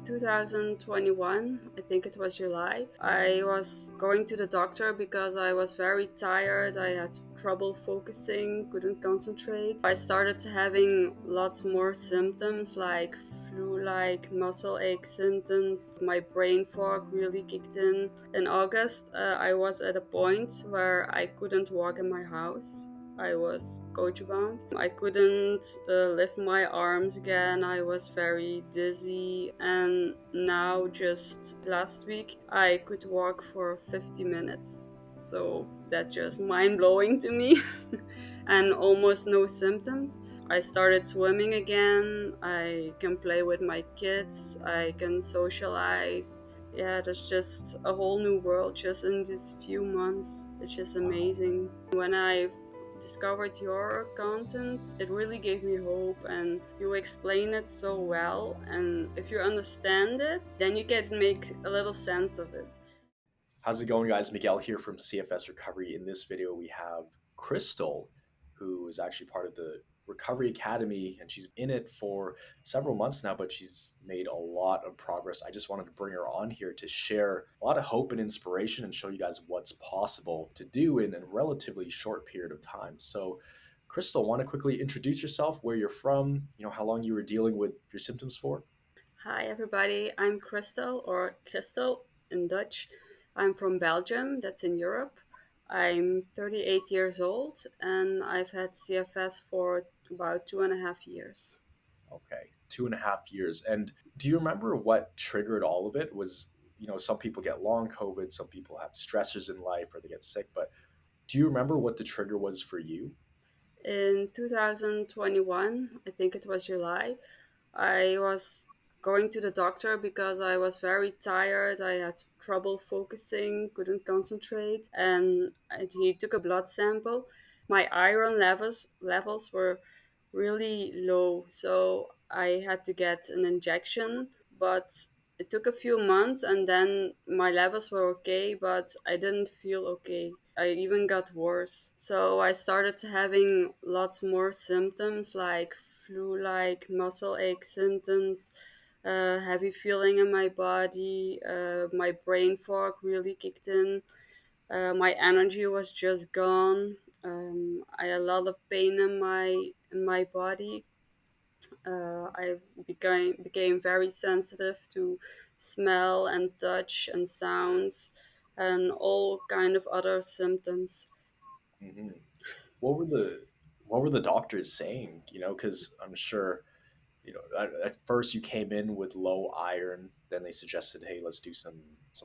2021, I think it was July, I was going to the doctor because I was very tired. I had trouble focusing, couldn't concentrate. I started having lots more symptoms like flu-like muscle ache symptoms. My brain fog really kicked in. In August, I was at a point where I couldn't walk in my house. I was couchbound. I couldn't lift my arms again. I was very dizzy. And now, just last week, I could walk for 50 minutes. So that's just mind blowing to me. And almost no symptoms. I started swimming again. I can play with my kids. I can socialize. Yeah, there's just a whole new world just in these few months. It's just Wow. amazing. When I discovered your content, it really gave me hope, and you explain it so well. And if you understand it, then you can make a little sense of it. How's it going, guys? Miguel here from CFS Recovery. In this video, we have Kristel, who is actually part of the Recovery Academy, and she's in it for several months now, but she's made a lot of progress. I just wanted to bring her on here to share a lot of hope and inspiration and show you guys what's possible to do in a relatively short period of time. So, Kristel, want to quickly introduce yourself, where you're from, how long you were dealing with your symptoms for? Hi, everybody. I'm Kristel, or Kristel in Dutch. I'm from Belgium, that's in Europe. I'm 38 years old, and I've had CFS for about 2.5 years. Okay, 2.5 years. And do you remember what triggered all of it? Some people get long COVID, some people have stressors in life or they get sick, but do you remember what the trigger was for you? In 2021, I think it was July, I was going to the doctor because I was very tired. I had trouble focusing, couldn't concentrate, and he took a blood sample. My iron levels were really low, so I had to get an injection, but it took a few months, and then my levels were okay, but I didn't feel okay. I even got worse. So I started having lots more symptoms like flu-like muscle ache symptoms, heavy feeling in my body, my brain fog really kicked in, my energy was just gone. I had a lot of pain in my body. I became very sensitive to smell and touch and sounds and all kind of other symptoms. hmm What were the doctors saying? Because I'm sure, at first you came in with low iron, then they suggested, hey, let's do some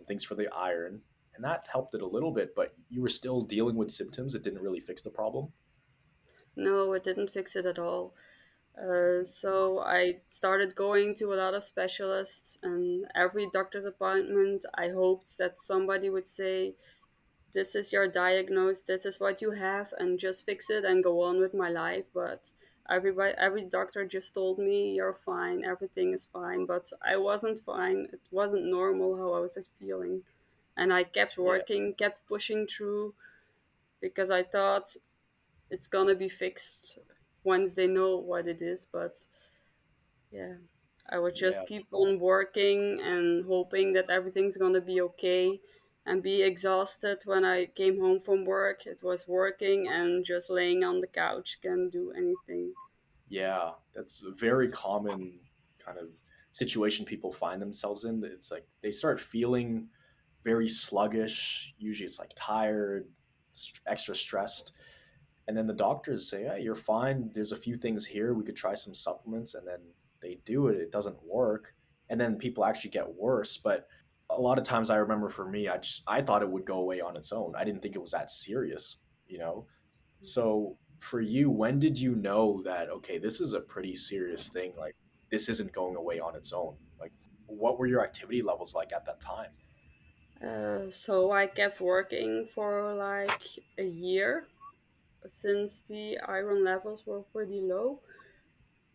things for the iron, and that helped it a little bit, but you were still dealing with symptoms. It didn't really fix the problem. No, it didn't fix it at all. So I started going to a lot of specialists, and every doctor's appointment, I hoped that somebody would say, "This is your diagnosis. This is what you have, and just fix it and go on with my life." But every doctor just told me, "You're fine. Everything is fine." But I wasn't fine. It wasn't normal how I was feeling, and I kept Yeah. working, kept pushing through because I thought it's gonna be fixed once they know what it is. But yeah, I would Yeah. just keep on working and hoping that everything's gonna be okay and be exhausted when I came home from work. It was working and just laying on the couch, can't do anything. Yeah, that's a very common kind of situation people find themselves in. It's like they start feeling very sluggish. Usually it's like tired, extra stressed. And then the doctors say, "Yeah, you're fine. There's a few things here. We could try some supplements." And then they do it. It doesn't work. And then people actually get worse. But a lot of times I remember for me, I thought it would go away on its own. I didn't think it was that serious, you know? So for you, when did you know that, okay, this is a pretty serious thing? Like, this isn't going away on its own. Like, what were your activity levels like at that time? So I kept working for like a year since the iron levels were pretty low.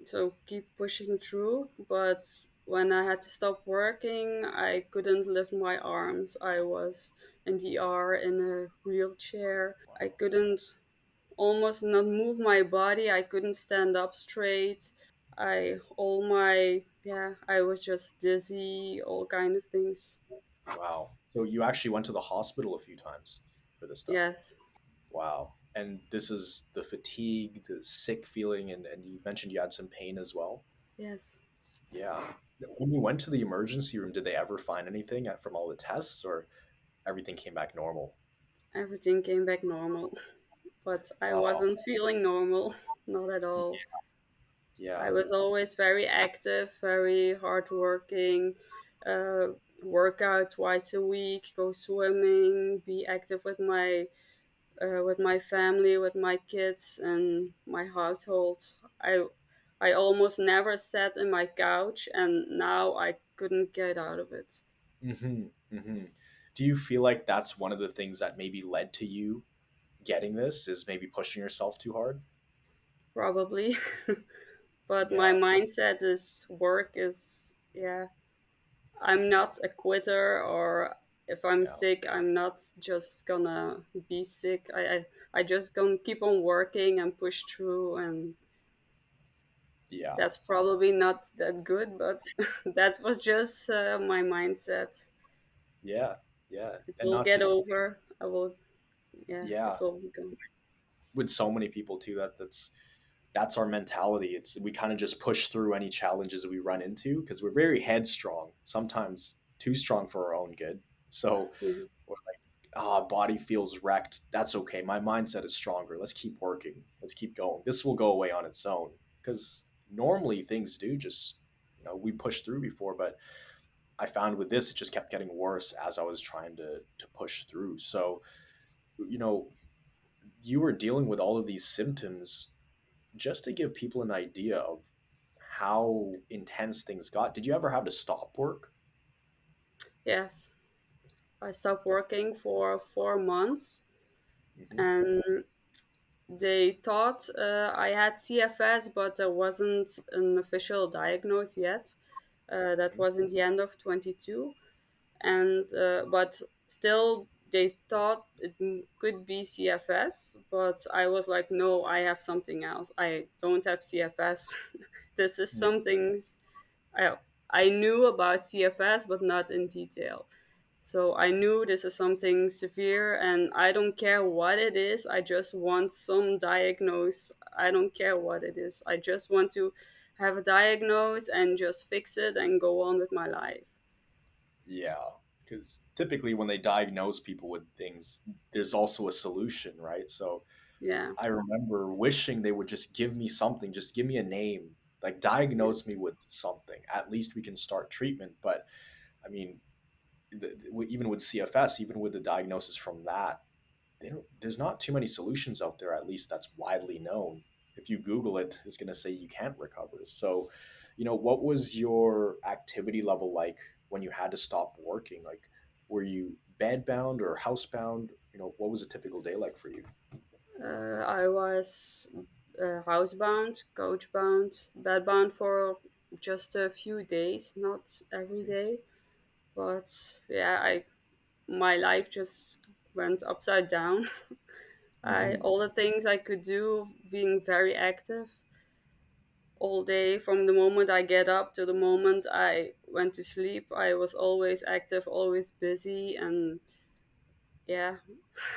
So keep pushing through. But when I had to stop working, I couldn't lift my arms. I was in the ER in a wheelchair. I couldn't almost not move my body. I couldn't stand up straight. I all my Yeah, I was just dizzy, all kind of things. Wow. So you actually went to the hospital a few times for this stuff. Yes, Wow. And this is the fatigue, the sick feeling, and you mentioned you had some pain as well. yes. Yeah. When you went to the emergency room, did they ever find anything from all the tests, or everything came back normal? Everything came back normal, but I Wow. wasn't feeling normal, not at all. I Yeah. was always very active, very hardworking, uh, work out twice a week, go swimming, be active with my family, with my kids, and my household. I almost never sat in my couch, and now I couldn't get out of it. Hmm. Hmm. Do you feel like that's one of the things that maybe led to you getting this, is maybe pushing yourself too hard? Probably. But my Yeah. mindset is work is, yeah, I'm not a quitter, or if I'm Yeah. sick, I'm not just gonna be sick. I just gonna keep on working and push through, and Yeah. that's probably not that good, but that was just my mindset. Yeah. Yeah. It And will not get just, over. I will, yeah, yeah, it will be gone. with so many people too, that's our mentality. It's we kind of just push through any challenges that we run into because we're very headstrong, sometimes too strong for our own good. So Mhm. we're like, ah, body feels wrecked. That's okay. My mindset is stronger. Let's keep working. Let's keep going. This will go away on its own. Because normally things do just, we pushed through before, but I found with this, it just kept getting worse as I was trying to push through. So, you know, you were dealing with all of these symptoms. Just to give people an idea of how intense things got, did you ever have to stop work? Yes, I stopped So, working for 4 months, hmm. and they thought I had CFS, but there wasn't an official diagnosis yet. That was in the end of 22, and but still they thought it could be CFS. But I was like, no, I have something else. I don't have CFS. This is Yeah, something I I knew about CFS, but not in detail. So I knew this is something severe, and I don't care what it is. I just want some diagnose. I don't care what it is. I just want to have a diagnose and just fix it and go on with my life. yeah, because typically when they diagnose people with things, there's also a solution, right? So Yeah. I remember wishing they would just give me something, just give me a name, like diagnose me with something. At least we can start treatment. But I mean, even with CFS, even with the diagnosis from that, there's not too many solutions out there, at least that's widely known. If you Google it, it's going to say you can't recover. So, what was your activity level like when you had to stop working? Like, were you bedbound or housebound? What was a typical day like for you? I was housebound, coachbound, bedbound for just a few days, not every day. But yeah, I my life just went upside down. I Hmm. all the things I could do, being very active all day from the moment I get up to the moment I went to sleep. I was always active, always busy, and yeah,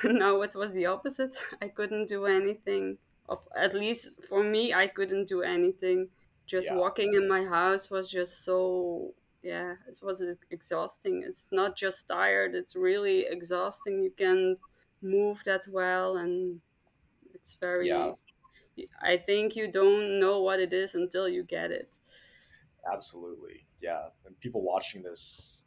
now it was the opposite. I couldn't do anything. Of at least for me, I couldn't do anything. Just Yeah, walking in my house was just so, yeah, it was exhausting. It's not just tired; it's really exhausting. You can't move that well, and it's yeah, very. I think you don't know what it is until you get it. absolutely. Yeah. And people watching this,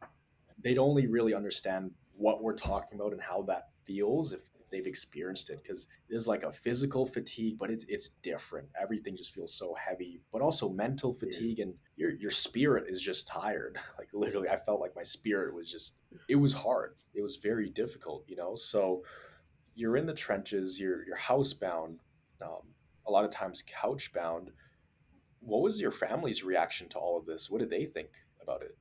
they'd only really understand what we're talking about and how that feels if they've experienced it, because there's like a physical fatigue, but it's different. Everything just feels so heavy, but also mental Yeah. fatigue, and your spirit is just tired. Like literally, I felt like my spirit was just, it was hard, it was very difficult. So you're in the trenches, you're housebound, a lot of times couchbound. What was your family's reaction to all of this? What did they think about it?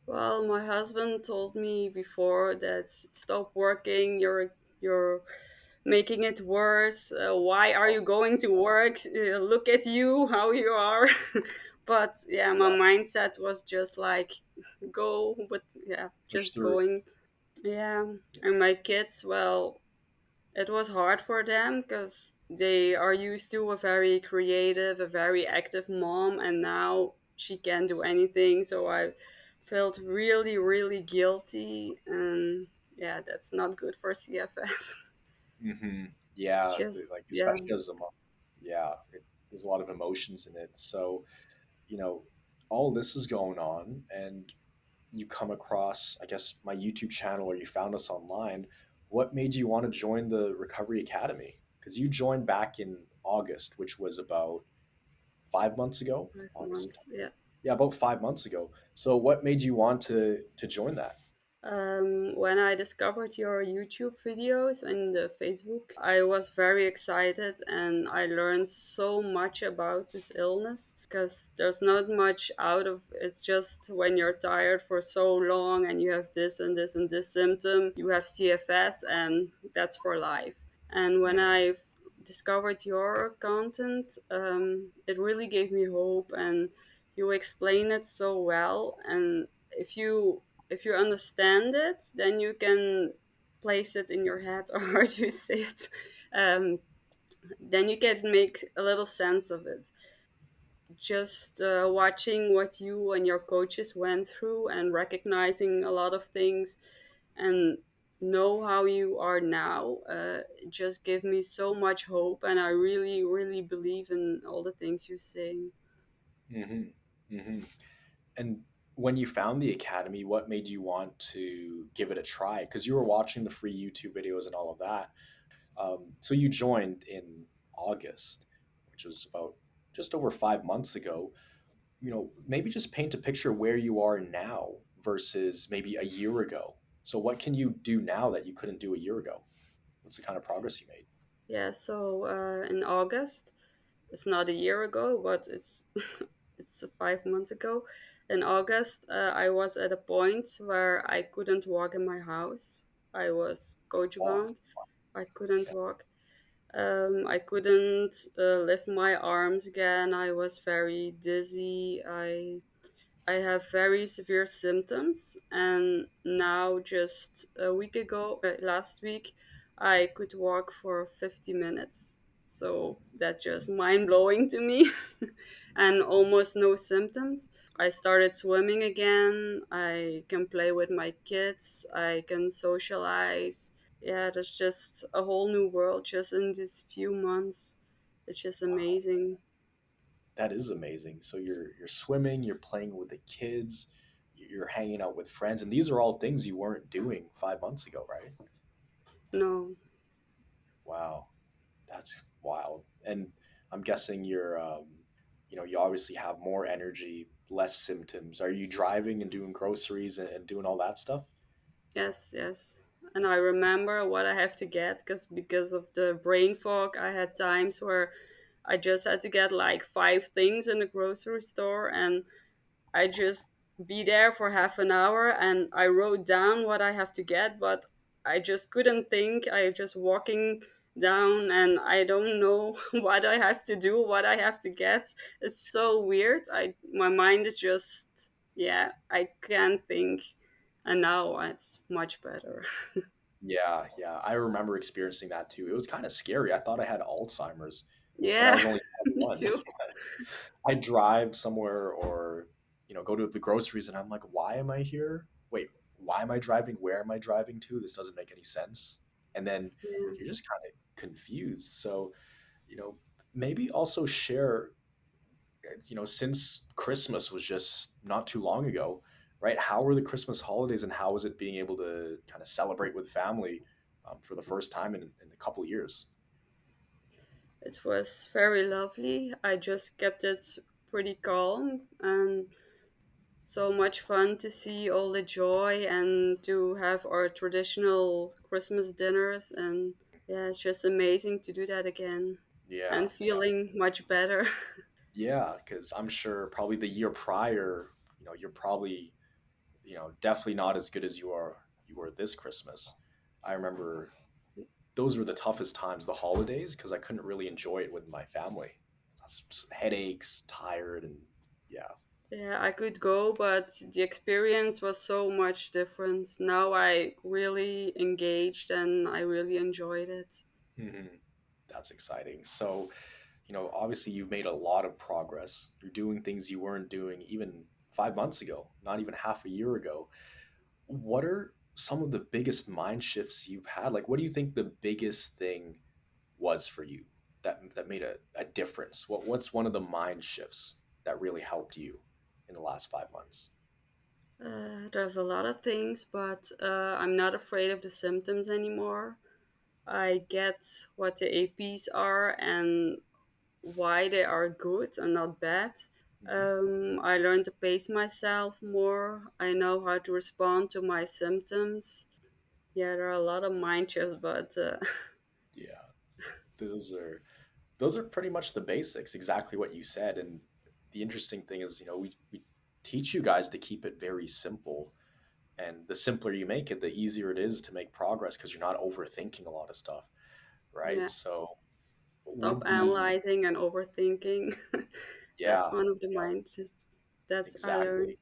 Well, my husband told me before that stop working. You're making it worse. Why are you going to work? Look at you, how you are. But yeah, my Yeah, mindset was just like go with, yeah, push just through. going. Yeah. And my kids, well, it was hard for them because they are used to a very creative, a very active mom, and now she can't do anything. So I felt really, really guilty, and yeah, that's not good for CFS. Hmm. Yeah, Just like yeah, especially as a mom. Yeah, there's a lot of emotions in it. So, you know, all this is going on, and you come across, I guess, my YouTube channel or you found us online. What made you want to join the Recovery Academy? Because you joined back in August, which was about 5 months ago. 5 months. August. Yeah. Yeah, about 5 months ago. So, what made you want to join that? When I discovered your YouTube videos and the Facebook, I was very excited and I learned so much about this illness because there's not much out of it's just when you're tired for so long and you have this and this and this symptom, you have CFS and that's for life. And when Mhm. I discovered your content, it really gave me hope and you explain it so well. And if you if you understand it, then you can place it in your head, or how do you say it? Um, then you can make a little sense of it. Just watching what you and your coaches went through and recognizing a lot of things and know how you are now just give me so much hope. And I really, really believe in all the things you're saying. Mhm. Mhm. And when you found the academy, what made you want to give it a try? Because you were watching the free YouTube videos and all of that. So you joined in August, which was about just over 5 months ago. Maybe just paint a picture where you are now versus maybe a year ago. So what can you do now that you couldn't do a year ago? What's the kind of progress you made? Yeah, so in August, it's not a year ago, but it's 5 months ago. In August, I was at a point where I couldn't walk in my house. I was Oh, couchbound. I couldn't walk. I couldn't lift my arms again. I was very dizzy. I have very severe symptoms, and now just a week ago, last week, I could walk for 50 minutes. So that's just mind blowing to me, and almost no symptoms. I started swimming again. I can play with my kids. I can socialize. Yeah, there's just a whole new world just in these few months. It's just wow. amazing. That is amazing. So you're swimming, you're playing with the kids, you're hanging out with friends, and these are all things you weren't doing 5 months ago, right? No. Wow, that's wild. And I'm guessing you obviously have more energy, less symptoms. Are you driving and doing groceries and doing all that stuff? Yes, yes. And I remember what I have to get because of the brain fog, I had times where I just had to get like five things in the grocery store and I just be there for half an hour and I wrote down what I have to get, but I just couldn't think. I just walking down and I don't know what I have to do, what I have to get. It's so weird. I my mind is just yeah, I can't think. And now it's much better. Yeah, yeah. I remember experiencing that too. It was kind of scary. I thought I had Alzheimer's, but I Yeah, was only me 21. too. I drive somewhere or go to the groceries and I'm like, why am I here? Wait, why am I driving? Where am I driving to? This doesn't make any sense. And then Yeah. you're just kind of confused. So, you know, maybe also share, since Christmas was just not too long ago, right? How were the Christmas holidays and how was it being able to kind of celebrate with family for the first time in a couple of years? It was very lovely. I just kept it pretty calm and so much fun to see all the joy and to have our traditional Christmas dinners. And yeah, it's just amazing to do that again Yeah, and yeah. feeling much better. Yeah, because I'm sure probably the year prior, you're probably, definitely not as good as you were this Christmas. I remember those were the toughest times, the holidays, because I couldn't really enjoy it with my family. Headaches, tired, and Yeah. Yeah, I could go, but the experience was so much different. Now I really engaged and I really enjoyed it. Hmm. That's exciting. So, obviously you've made a lot of progress. You're doing things you weren't doing even 5 months ago, not even half a year ago. What are some of the biggest mind shifts you've had? Like, what do you think the biggest thing was for you that made a difference? What's one of the mind shifts that really helped you in the last 5 months? There's a lot of things, but I'm not afraid of the symptoms anymore. I get what the APs are and why they are good and not bad. Hmm. I learned to pace myself more. I know how to respond to my symptoms. Yeah, there are a lot of mind shifts, but Yeah, those are those are pretty much the basics, exactly what you said. And the interesting thing is, we teach you guys to keep it very simple. And the simpler you make it, the easier it is to make progress because you're not overthinking a lot of stuff, yeah, right? So stop with the analyzing and overthinking. That's yeah, one of the yeah, mind shifts that's I learned. exactly.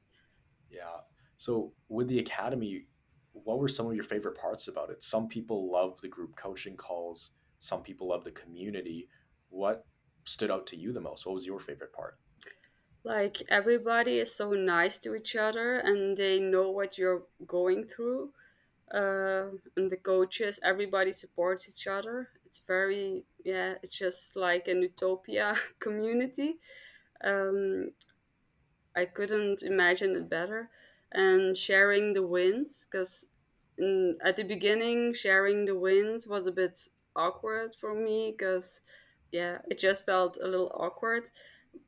Yeah. So with the academy, what were some of your favorite parts about it? Some people love the group coaching calls, some people love the community. What stood out to you the most? What was your favorite part? Like everybody is so nice to each other and they know what you're going through. And the coaches, everybody supports each other. It's very, yeah, it's just like an utopia community. Um, I couldn't imagine it better. And sharing the wins, because at the beginning, sharing the wins was a bit awkward for me, because yeah, it just felt a little awkward.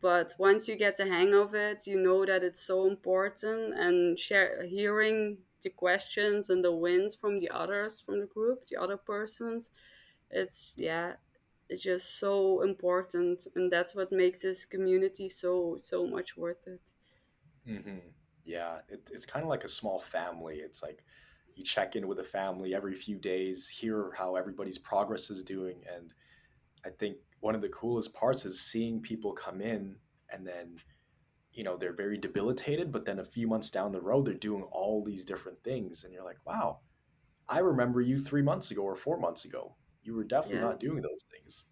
But once you get the hang of it, you know that it's so important. And hearing the questions and the wins from the others from the group, the other persons, it's yeah, it's just so important, and that's what makes this community so much worth it. Hmm. Yeah, it's kind of like a small family. It's like you check in with a family every few days, hear how everybody's progress is doing. And I think one of the coolest parts is seeing people come in and then, they're very debilitated, but then a few months down the road, they're doing all these different things. And you're like, wow, I remember you 3 months ago or 4 months ago. You were definitely Yeah, not doing those things.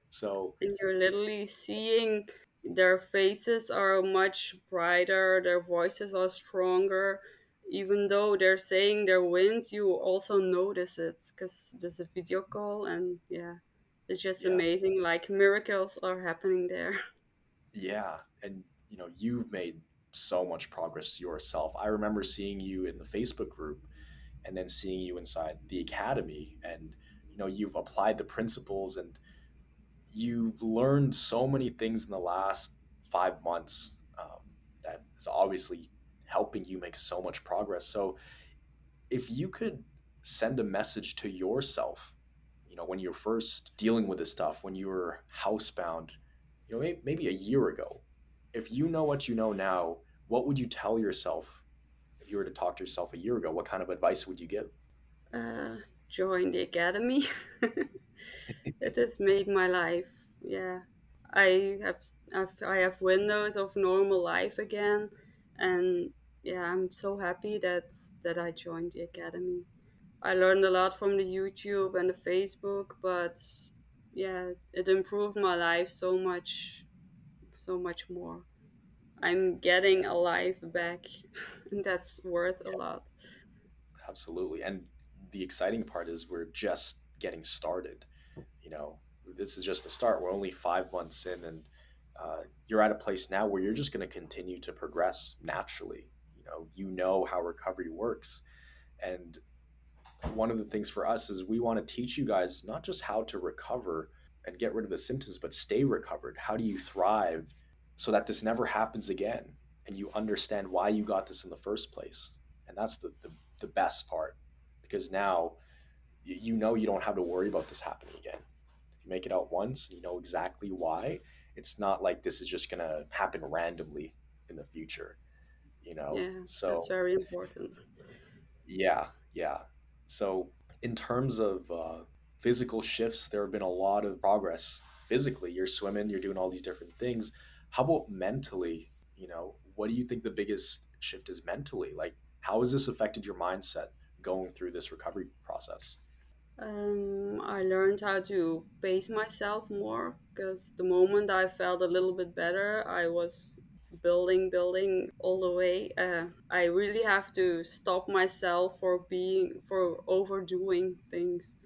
So, and you're literally seeing their faces are much brighter, their voices are stronger. Even though they're saying their wins, you also notice it because there's a video call, and yeah, it's just yeah, amazing. Like miracles are happening there. yeah. And, you've made so much progress yourself. I remember seeing you in the Facebook group and then seeing you inside the academy. And, you've applied the principles and you've learned so many things in the last 5 months that is obviously helping you make so much progress. So, if you could send a message to yourself, when you're first dealing with this stuff, when you were housebound, maybe a year ago, if you know what you know now, what would you tell yourself if you were to talk to yourself a year ago? What kind of advice would you give? uh, Join the academy. It has made my life. Yeah, I I have windows of normal life again, and yeah, I'm so happy that I joined the academy. I learned a lot from the YouTube and the Facebook, but yeah, it improved my life so much more. I'm getting a life back, and that's worth a Yeah, lot. absolutely. And the exciting part is we're just getting started. You know, this is just the start. We're only 5 months in, and you're at a place now where you're just going to continue to progress naturally. You know how recovery works, and one of the things for us is we want to teach you guys not just how to recover and get rid of the symptoms, but stay recovered. How do you thrive so that this never happens again, and you understand why you got this in the first place? And that's the best part, because now you don't have to worry about this happening again. If you make it out once and you know exactly why, it's not like this is just going to happen randomly in the future, Yeah, that's so very important. yeah, yeah. So in terms of physical shifts, there have been a lot of progress physically. You're swimming, you're doing all these different things. How about mentally? what do you think the biggest shift is mentally? Like, how has this affected your mindset going through this recovery process? I learned how to pace myself more because the moment I felt a little bit better, I was building all the way. I really have to stop myself for overdoing things,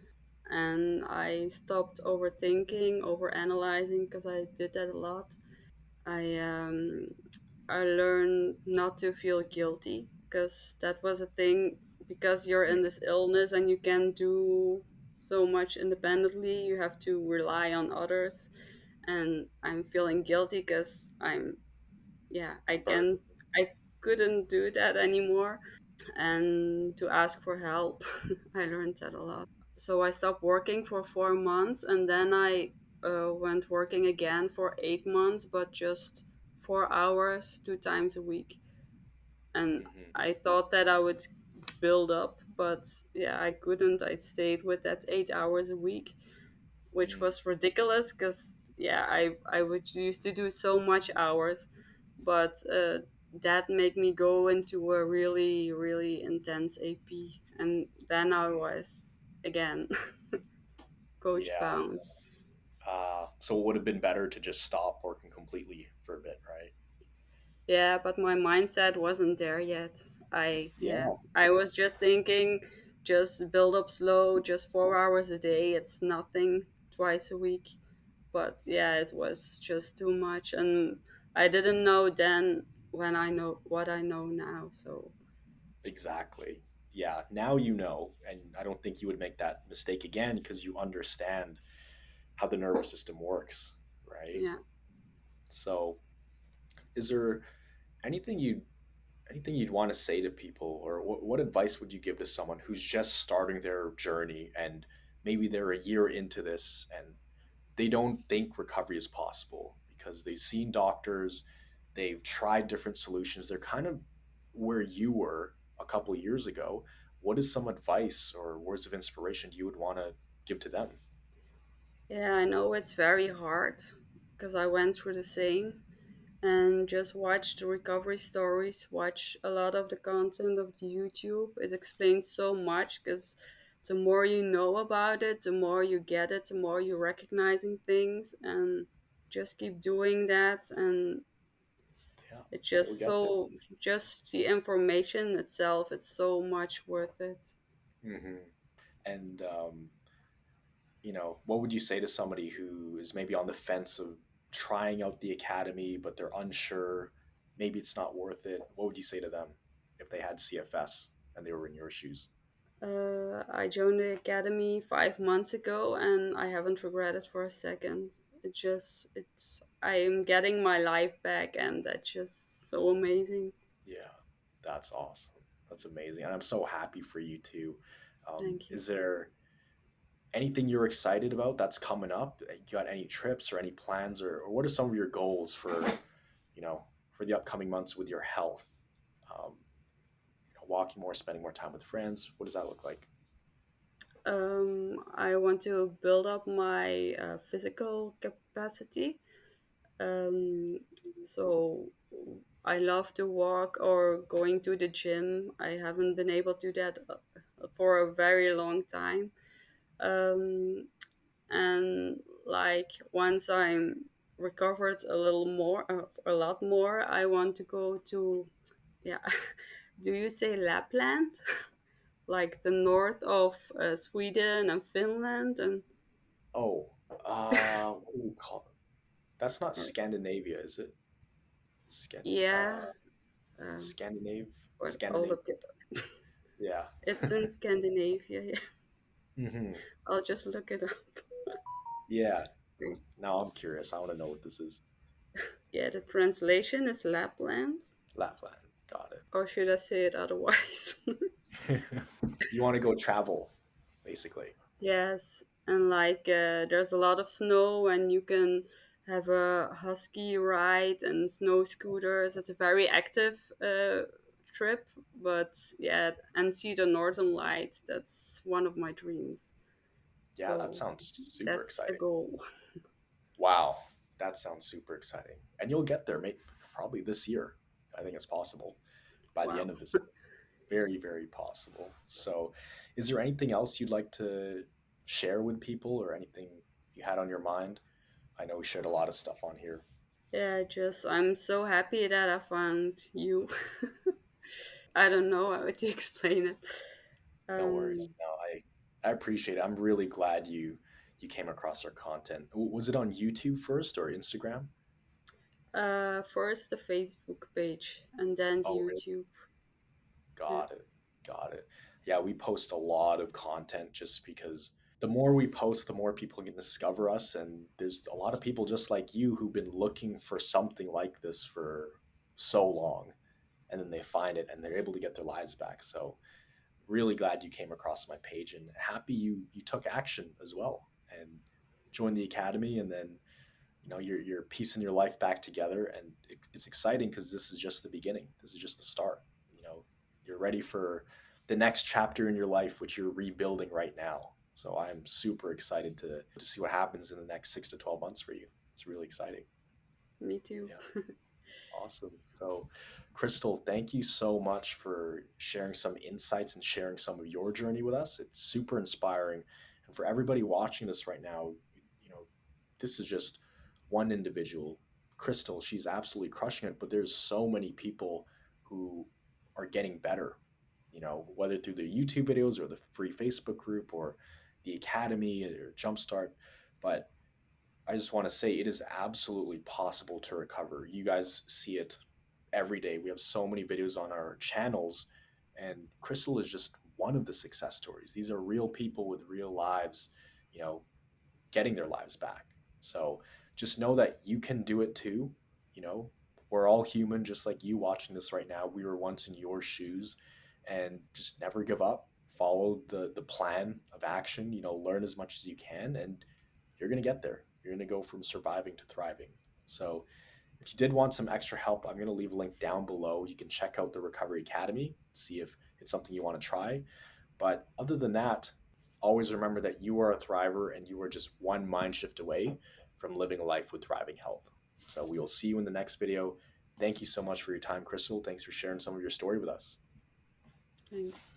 and I stopped overthinking, overanalyzing because I did that a lot. I um, I learned not to feel guilty because that was a thing. Because you're in this illness and you can't do so much independently, you have to rely on others. And I'm feeling guilty because Burden. I couldn't do that anymore. And to ask for help, I learned that a lot. So I stopped working for 4 months, and then I went working again for 8 months, but just 4 hours, 2 times a week. And Hmm. I thought that I would build up, but yeah, I couldn't. I stayed with that 8 hours a week, which Mm. was ridiculous because yeah, I would used to do so much hours, but that made me go into a really intense AP, and then I was again coach Yeah. bound. So it would have been better to just stop working completely for a bit, right? Yeah, but my mindset wasn't there yet. Yeah, I was just thinking, just build up slow, just 4 hours a day. It's nothing, twice a week. But yeah, it was just too much, and I didn't know then when I know what I know now. So exactly. Yeah, now you know, and I don't think you would make that mistake again because you understand how the nervous system works, right? yeah. So, is there anything you anything you'd want to say to people, or what advice would you give to someone who's just starting their journey and maybe they're a year into this and they don't think recovery is possible because they've seen doctors, they've tried different solutions, they're kind of where you were a couple of years ago? What is some advice or words of inspiration you would want to give to them? Yeah, I know it's very hard because I went through the same. And just watch the recovery stories, watch a lot of the content of the YouTube. It explains so much because the more you know about it, the more you get it, the more you're recognizing things, and just keep doing that. And Yeah, it's you'll just get there. so, just the information itself, it's so much worth it. Hmm. And what would you say to somebody who is maybe on the fence of trying out the academy, but they're unsure? Maybe it's not worth it. What would you say to them if they had CFS and they were in your shoes? I joined the academy 5 months ago, and I haven't regretted for a second. I am getting my life back, and that's just so amazing. Yeah, that's awesome. That's amazing. And I'm so happy for you too. Thank you. Is there anything you're excited about that's coming up? You got any trips or any plans, or what are some of your goals you know, for the upcoming months with your health? Um, walking more, spending more time with friends. What does that look like? I want to build up my physical capacity. Um, so I love to walk or going to the gym. I haven't been able to do that for a very long time. Um, and like once I'm recovered a little more, a lot more, I want to go to, yeah. Do you say Lapland? Like the north of Sweden and Finland and Oh, what do we call it? That's not or, Scandinavia, is it? Scan, yeah, um, Scandinave, what I'll Scandinavia. look it. Yeah. It's in Scandinavia. Yeah, Hmm. I'll just look it up. Yeah. Now I'm curious. I want to know what this is. Yeah, the translation is Lapland, Lapland. Got or should I say it otherwise? it. You want to go travel, basically. Yes, and like there's a lot of snow, and you can have a husky ride and snow scooters. It's a very active trip, but yeah, and see the northern light. That's one of my dreams. Yeah, that So sounds super that's a exciting. goal. Wow, that sounds super exciting. And you'll get there, mate. probably this year. I think it's possible by the Wow. end of this year. Very, very possible. So, is there anything else you'd like to share with people or anything you had on your mind? I know we shared a lot of stuff on here. Yeah, just I'm so happy that I found you. I don't know how to explain it. No worries. Um, No, I appreciate it. I'm really glad you came across our content. Was it on YouTube first or Instagram? First the Facebook page and then the Oh, really? YouTube. Yeah, Got it. Got it. Yeah, we post a lot of content just because the more we post, the more people can discover us. And there's a lot of people just like you who've been looking for something like this for so long. And then they find it and they're able to get their lives back. So really glad you came across my page and happy you took action as well and joined the academy. And then you're piecing your life back together, and it's exciting because this is just the beginning. This is just the start. You're ready for the next chapter in your life, which you're rebuilding right now. So I'm super excited to see what happens in the next 6 to 12 months for you. It's really exciting. me too. Yeah. Awesome. So, Kristel, thank you so much for sharing some insights and sharing some of your journey with us. It's super inspiring. And for everybody watching this right now, you know, this is just one individual. Kristel, she's absolutely crushing it, but there's so many people who are getting better, whether through the YouTube videos or the free Facebook group or the Academy or Jumpstart. But I just want to say it is absolutely possible to recover. You guys see it every day. We have so many videos on our channels, and Kristel is just one of the success stories. These are real people with real lives, you know, getting their lives back. So just know that you can do it too. You know, we're all human, just like you watching this right now. We were once in your shoes, and just never give up. Follow the plan of action. Learn as much as you can, and you're gonna get there. You're gonna go from surviving to thriving. So if you did want some extra help, I'm going to leave a link down below. You can check out the Recovery Academy, see if it's something you want to try. But other than that, always remember that you are a thriver and you are just one mind shift away from living a life with thriving health. So we will see you in the next video. Thank you so much for your time, Kristel. Thanks for sharing some of your story with us. Thanks.